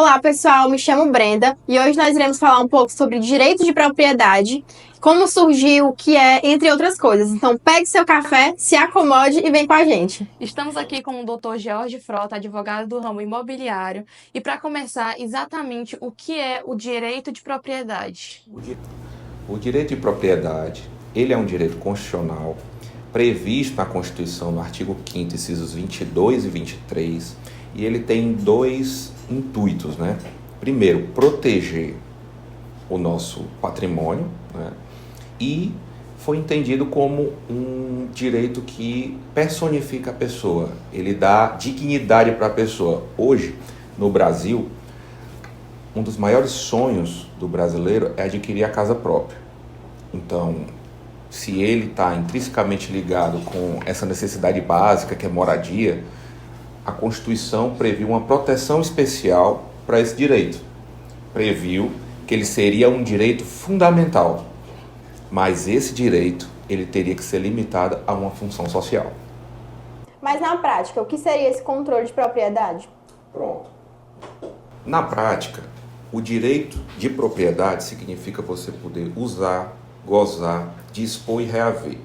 Olá pessoal, me chamo Brenda e hoje nós iremos falar um pouco sobre direito de propriedade, como surgiu, o que é, entre outras coisas. Então pegue seu café, se acomode e vem com a gente. Estamos aqui com o Dr. George Frota, advogado do ramo imobiliário, e para começar, exatamente o que é o direito de propriedade. O direito de propriedade, ele é um direito constitucional previsto na Constituição no artigo 5º, incisos 22 e 23, e ele tem dois intuitos, né? Primeiro, proteger o nosso patrimônio, né? E foi entendido como um direito que personifica a pessoa, ele dá dignidade para a pessoa. Hoje, no Brasil, um dos maiores sonhos do brasileiro é adquirir a casa própria. Então, se ele está intrinsecamente ligado com essa necessidade básica, que é moradia, a Constituição previu uma proteção especial para esse direito. Previu que ele seria um direito fundamental, mas esse direito ele teria que ser limitado a uma função social. Mas na prática, o que seria esse controle de propriedade? Pronto. Na prática, o direito de propriedade significa você poder usar, gozar, dispor e reaver.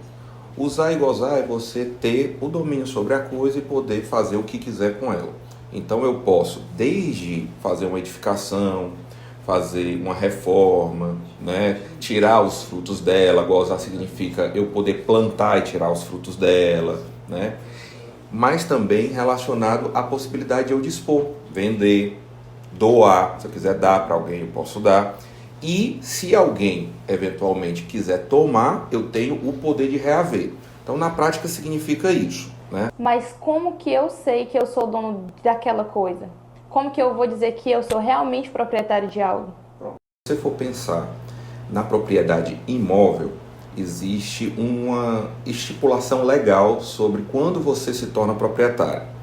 Usar e gozar é você ter o domínio sobre a coisa e poder fazer o que quiser com ela. Então eu posso desde fazer uma edificação, fazer uma reforma, né? Tirar os frutos dela. Gozar significa eu poder plantar e tirar os frutos dela, né? Mas também relacionado à possibilidade de eu dispor, vender, doar. Se eu quiser dar para alguém, eu posso dar. E se alguém eventualmente quiser tomar, eu tenho o poder de reaver. Então, na prática, significa isso, né? Mas como que eu sei que eu sou dono daquela coisa? Como que eu vou dizer que eu sou realmente proprietário de algo? Se você for pensar na propriedade imóvel, existe uma estipulação legal sobre quando você se torna proprietário.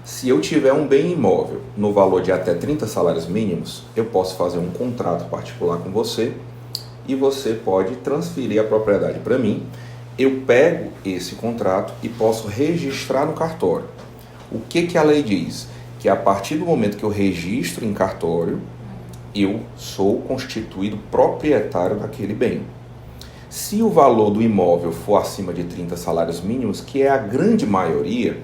Se eu tiver um bem imóvel no valor de até 30 salários mínimos, eu posso fazer um contrato particular com você e você pode transferir a propriedade para mim. Eu pego esse contrato e posso registrar no cartório. O que a lei diz? Que a partir do momento que eu registro em cartório, eu sou constituído proprietário daquele bem. Se o valor do imóvel for acima de 30 salários mínimos, que é a grande maioria,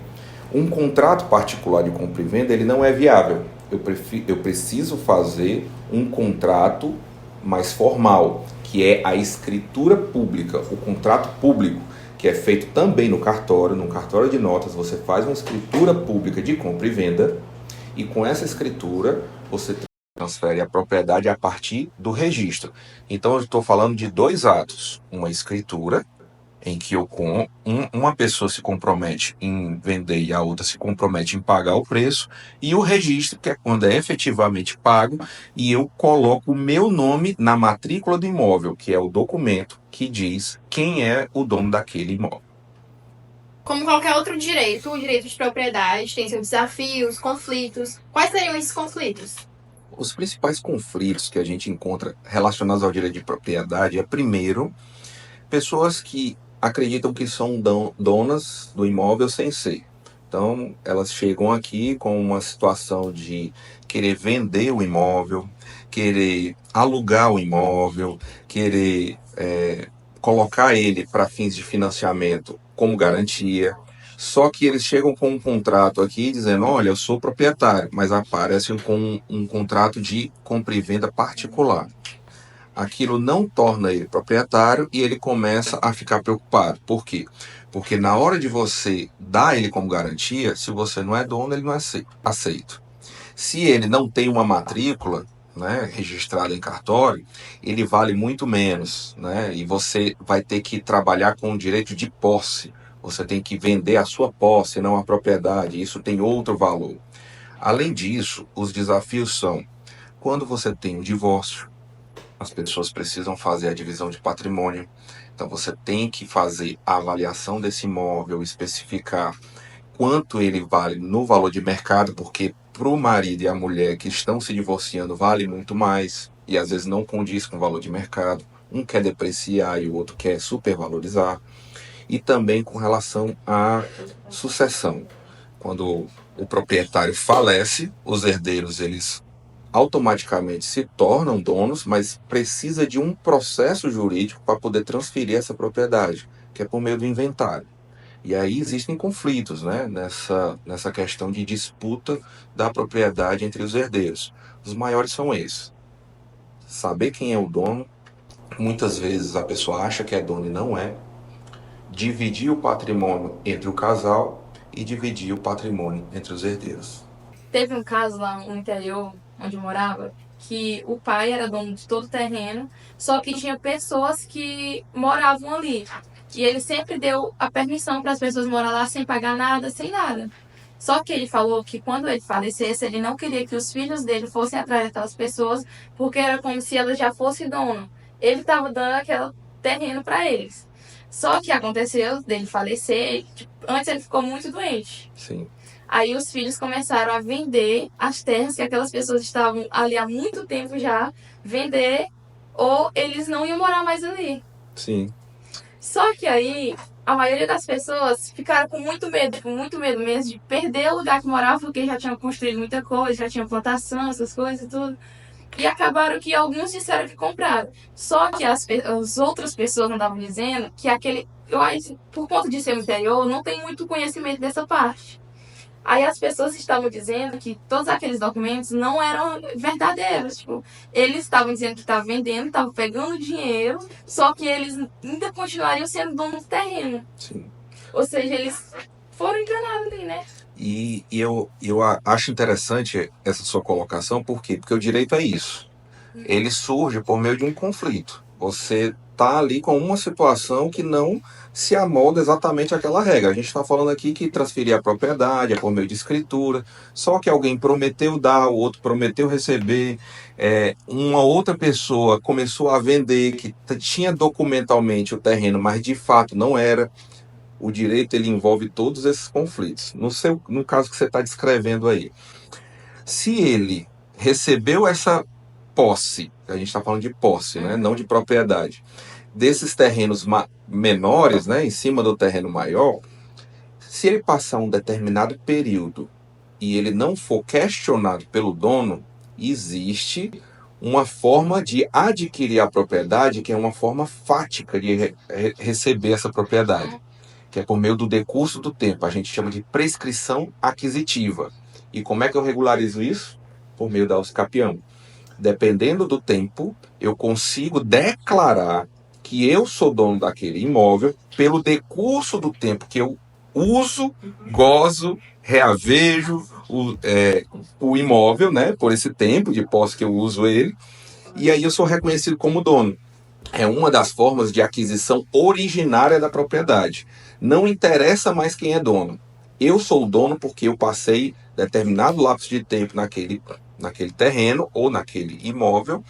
um contrato particular de compra e venda ele não é viável. Eu preciso fazer um contrato mais formal, que é a escritura pública, o contrato público, que é feito também no cartório de notas. Você faz uma escritura pública de compra e venda e com essa escritura você transfere a propriedade a partir do registro. Então eu estou falando de dois atos: uma escritura em que uma pessoa se compromete em vender e a outra se compromete em pagar o preço, e o registro, que é quando é efetivamente pago e eu coloco o meu nome na matrícula do imóvel, que é o documento que diz quem é o dono daquele imóvel. Como qualquer outro direito, o direito de propriedade tem seus desafios, conflitos. Quais seriam esses conflitos? Os principais conflitos que a gente encontra relacionados ao direito de propriedade é, primeiro, pessoas que acreditam que são donas do imóvel sem ser. Então, elas chegam aqui com uma situação de querer vender o imóvel, querer alugar o imóvel, querer colocar ele para fins de financiamento como garantia. Só que eles chegam com um contrato aqui dizendo: olha, eu sou proprietário, mas aparecem com um contrato de compra e venda particular. Aquilo não torna ele proprietário e ele começa a ficar preocupado. Por quê? Porque na hora de você dar ele como garantia, se você não é dono, ele não é aceito. Se ele não tem uma matrícula, né, registrada em cartório, ele vale muito menos, né, e você vai ter que trabalhar com o direito de posse. Você tem que vender a sua posse, não a propriedade. Isso tem outro valor. Além disso, os desafios são: quando você tem um divórcio, as pessoas precisam fazer a divisão de patrimônio. Então você tem que fazer a avaliação desse imóvel, especificar quanto ele vale no valor de mercado, porque para o marido e a mulher que estão se divorciando vale muito mais e às vezes não condiz com o valor de mercado. Um quer depreciar e o outro quer supervalorizar. E também com relação à sucessão. Quando o proprietário falece, os herdeiros eles automaticamente se tornam donos, mas precisa de um processo jurídico para poder transferir essa propriedade, que é por meio do inventário. E aí existem conflitos, né, nessa questão de disputa da propriedade entre os herdeiros. Os maiores são esses: saber quem é o dono, muitas vezes a pessoa acha que é dono e não é, dividir o patrimônio entre o casal e dividir o patrimônio entre os herdeiros. Teve um caso lá no interior, onde eu morava, que o pai era dono de todo o terreno, só que tinha pessoas que moravam ali. E ele sempre deu a permissão para as pessoas morar lá sem pagar nada, sem nada. Só que ele falou que quando ele falecesse, ele não queria que os filhos dele fossem atrás daquelas pessoas, porque era como se elas já fossem dono. Ele estava dando aquele terreno para eles. Só que aconteceu dele falecer, tipo, antes ele ficou muito doente. Sim. Aí os filhos começaram a vender as terras que aquelas pessoas estavam ali há muito tempo já, vender, ou eles não iam morar mais ali. Sim. Só que aí a maioria das pessoas ficaram com muito medo mesmo de perder o lugar que moravam, porque já tinham construído muita coisa, já tinham plantação, essas coisas e tudo. E acabaram que alguns disseram que compraram. Só que as outras pessoas não estavam dizendo que aquele... Eu acho, por conta de ser no interior, não tem muito conhecimento dessa parte. Aí as pessoas estavam dizendo que todos aqueles documentos não eram verdadeiros. Tipo, eles estavam dizendo que estavam vendendo, estavam pegando dinheiro, só que eles ainda continuariam sendo donos do terreno. Sim. Ou seja, eles foram enganados ali, né? E eu acho interessante essa sua colocação, por quê? Porque o direito é isso. Ele surge por meio de um conflito. Você está ali com uma situação que não se amolda exatamente àquela regra. A gente está falando aqui que transferir a propriedade é por meio de escritura, só que alguém prometeu dar, o outro prometeu receber, uma outra pessoa começou a vender, que tinha documentalmente o terreno, mas de fato não era. O direito ele envolve todos esses conflitos. No caso que você está descrevendo aí, se ele recebeu essa posse, a gente está falando de posse, né, não de propriedade, desses terrenos menores, né, em cima do terreno maior, se ele passar um determinado período e ele não for questionado pelo dono, existe uma forma de adquirir a propriedade, que é uma forma fática de receber essa propriedade, que é por meio do decurso do tempo. A gente chama de prescrição aquisitiva. E como é que eu regularizo isso? Por meio da usucapião. Dependendo do tempo, eu consigo declarar que eu sou dono daquele imóvel pelo decurso do tempo que eu uso, gozo, reavejo o imóvel, né, por esse tempo de posse que eu uso ele, e aí eu sou reconhecido como dono. É uma das formas de aquisição originária da propriedade. Não interessa mais quem é dono. Eu sou o dono porque eu passei determinado lapso de tempo naquele terreno ou naquele imóvel,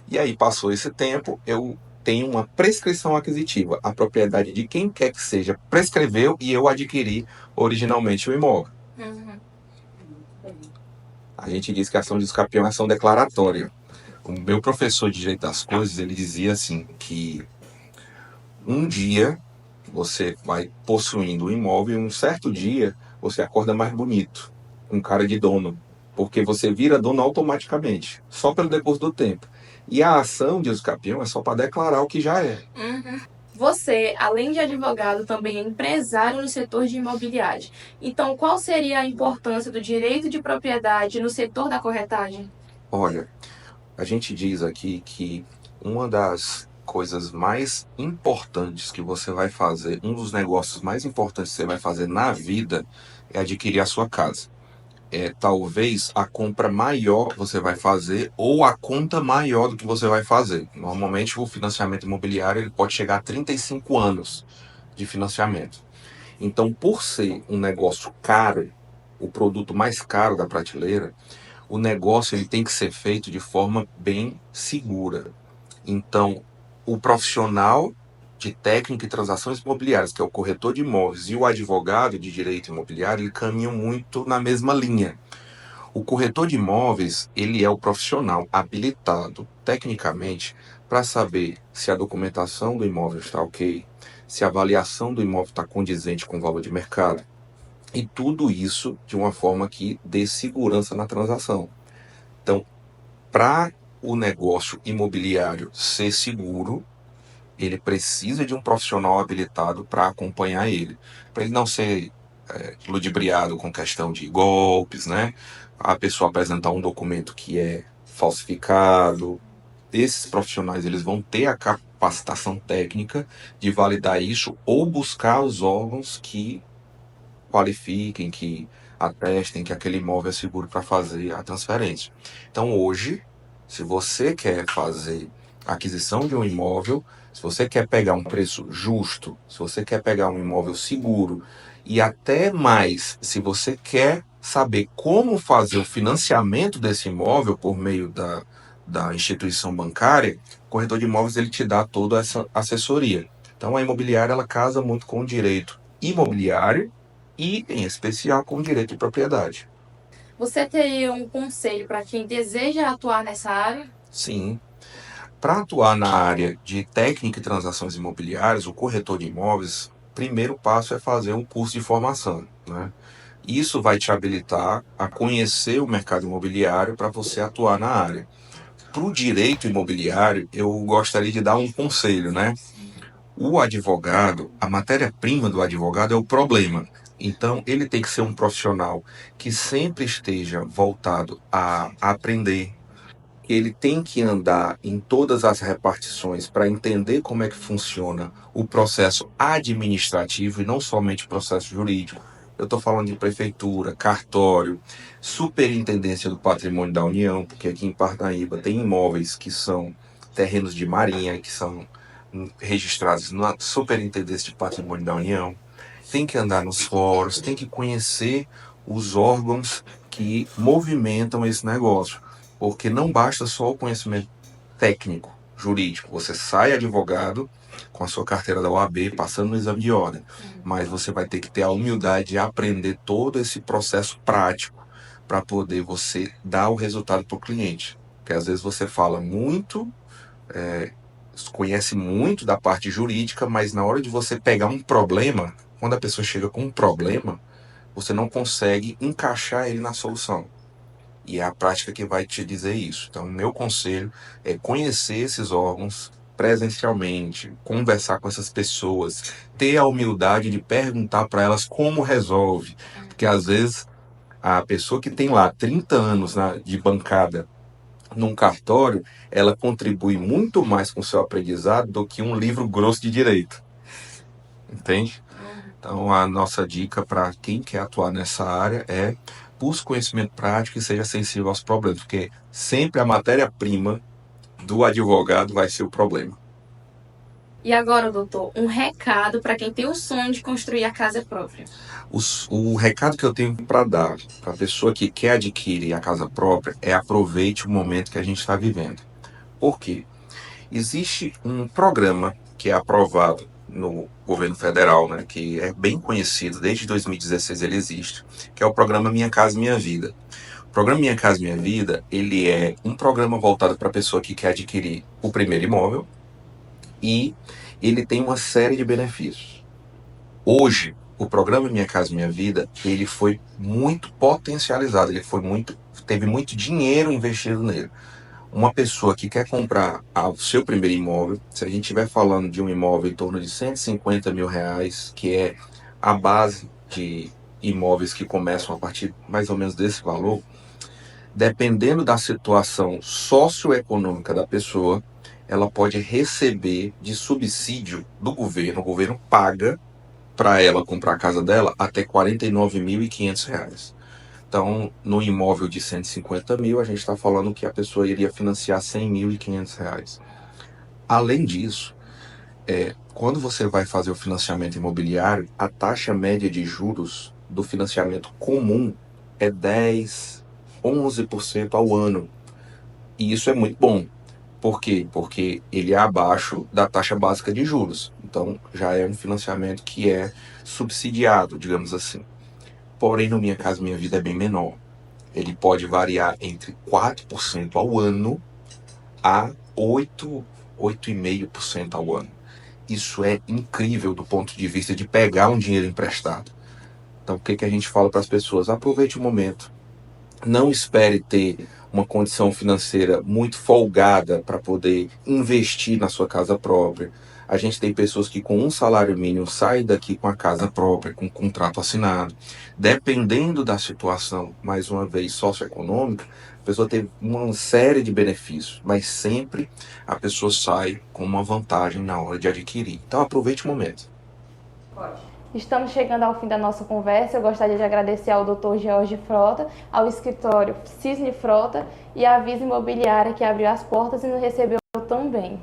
e aí passou esse tempo, eu tenho uma prescrição aquisitiva. A propriedade de quem quer que seja prescreveu e eu adquiri originalmente o imóvel. A gente diz que a ação de usucapião é ação declaratória. O meu professor de Direito das Coisas, ele dizia assim, que um dia você vai possuindo o imóvel e um certo dia você acorda mais bonito, com cara de dono, porque você vira dono automaticamente, só pelo decurso do tempo. E a ação de usucapião é só para declarar o que já é. Você, além de advogado, também é empresário no setor de imobiliário. Então, qual seria a importância do direito de propriedade no setor da corretagem? Olha, a gente diz aqui que uma das coisas mais importantes que você vai fazer, um dos negócios mais importantes que você vai fazer na vida é adquirir a sua casa. Talvez a compra maior que você vai fazer ou a conta maior do que você vai fazer. Normalmente o financiamento imobiliário ele pode chegar a 35 anos de financiamento. Então, por ser um negócio caro, o produto mais caro da prateleira, o negócio ele tem que ser feito de forma bem segura. Então, o profissional de técnica e transações imobiliárias, que é o corretor de imóveis, e o advogado de direito imobiliário, ele caminham muito na mesma linha. O corretor de imóveis, ele é o profissional habilitado tecnicamente para saber se a documentação do imóvel está ok, se a avaliação do imóvel está condizente com o valor de mercado. E tudo isso de uma forma que dê segurança na transação. Então, Para o negócio imobiliário ser seguro, ele precisa de um profissional habilitado para acompanhar ele, para ele não ser ludibriado com questão de golpes, né? A pessoa apresentar um documento que é falsificado. Esses profissionais eles vão ter a capacitação técnica de validar isso ou buscar os órgãos que qualifiquem, que atestem que aquele imóvel é seguro para fazer a transferência. Então hoje, se você quer fazer a aquisição de um imóvel, se você quer pegar um preço justo, se você quer pegar um imóvel seguro e até mais, se você quer saber como fazer o financiamento desse imóvel por meio da instituição bancária, o corretor de imóveis ele te dá toda essa assessoria. Então a imobiliária ela casa muito com o direito imobiliário e, em especial, com o direito de propriedade. Você teria um conselho para quem deseja atuar nessa área? Sim. Para atuar na área de técnica e transações imobiliárias, o corretor de imóveis, primeiro passo é fazer um curso de formação, né? Isso vai te habilitar a conhecer o mercado imobiliário para você atuar na área. Para o direito imobiliário, eu gostaria de dar um conselho, né? O advogado, a matéria-prima do advogado é o problema. Então, ele tem que ser um profissional que sempre esteja voltado a aprender. Ele tem que andar em todas as repartições para entender como é que funciona o processo administrativo e não somente o processo jurídico. Eu estou falando de prefeitura, cartório, superintendência do patrimônio da União, porque aqui em Parnaíba tem imóveis que são terrenos de marinha, que são registrados na superintendência de patrimônio da União. Tem que andar nos fóruns, tem que conhecer os órgãos que movimentam esse negócio. Porque não basta só o conhecimento técnico, jurídico. Você sai advogado com a sua carteira da OAB, passando no exame de ordem. Mas você vai ter que ter a humildade de aprender todo esse processo prático para poder você dar o resultado para o cliente. Porque às vezes você fala muito, conhece muito da parte jurídica, mas na hora de você pegar um problema, quando a pessoa chega com um problema, você não consegue encaixar ele na solução. E é a prática que vai te dizer isso. Então, o meu conselho é conhecer esses órgãos presencialmente, conversar com essas pessoas, ter a humildade de perguntar para elas como resolve. Porque, às vezes, a pessoa que tem lá 30 anos de bancada num cartório, ela contribui muito mais com o seu aprendizado do que um livro grosso de direito. Entende? Então, a nossa dica para quem quer atuar nessa área é busque conhecimento prático e seja sensível aos problemas, porque sempre a matéria-prima do advogado vai ser o problema. E agora, doutor, um recado para quem tem o sonho de construir a casa própria. O recado que eu tenho para dar para a pessoa que quer adquirir a casa própria é aproveite o momento que a gente está vivendo. Por quê? Existe um programa que é aprovado no governo federal, né, que é bem conhecido, desde 2016 ele existe, que é o programa Minha Casa Minha Vida. O programa Minha Casa Minha Vida, ele é um programa voltado para a pessoa que quer adquirir o primeiro imóvel e ele tem uma série de benefícios. Hoje, o programa Minha Casa Minha Vida, ele foi muito potencializado, teve muito dinheiro investido nele. Uma pessoa que quer comprar o seu primeiro imóvel, se a gente estiver falando de um imóvel em torno de R$150 mil, que é a base de imóveis que começam a partir mais ou menos desse valor, dependendo da situação socioeconômica da pessoa, ela pode receber de subsídio do governo, o governo paga para ela comprar a casa dela até R$49.500. Então, no imóvel de 150 mil, a gente está falando que a pessoa iria financiar R$100.500. Além disso, quando você vai fazer o financiamento imobiliário, a taxa média de juros do financiamento comum é 10, 11% ao ano. E isso é muito bom. Por quê? Porque ele é abaixo da taxa básica de juros. Então, já é um financiamento que é subsidiado, digamos assim. Porém, no Minha Casa Minha Vida é bem menor. Ele pode variar entre 4% ao ano a 8,5% ao ano. Isso é incrível do ponto de vista de pegar um dinheiro emprestado. Então, o que a gente fala para as pessoas? Aproveite o momento. Não espere ter uma condição financeira muito folgada para poder investir na sua casa própria. A gente tem pessoas que com um salário mínimo saem daqui com a casa própria, com um contrato assinado. Dependendo da situação, mais uma vez, socioeconômica, a pessoa tem uma série de benefícios, mas sempre a pessoa sai com uma vantagem na hora de adquirir. Então aproveite o momento. Estamos chegando ao fim da nossa conversa. Eu gostaria de agradecer ao Dr. George Frota, ao escritório Cisne Frota e à Visa Imobiliária que abriu as portas e nos recebeu tão bem.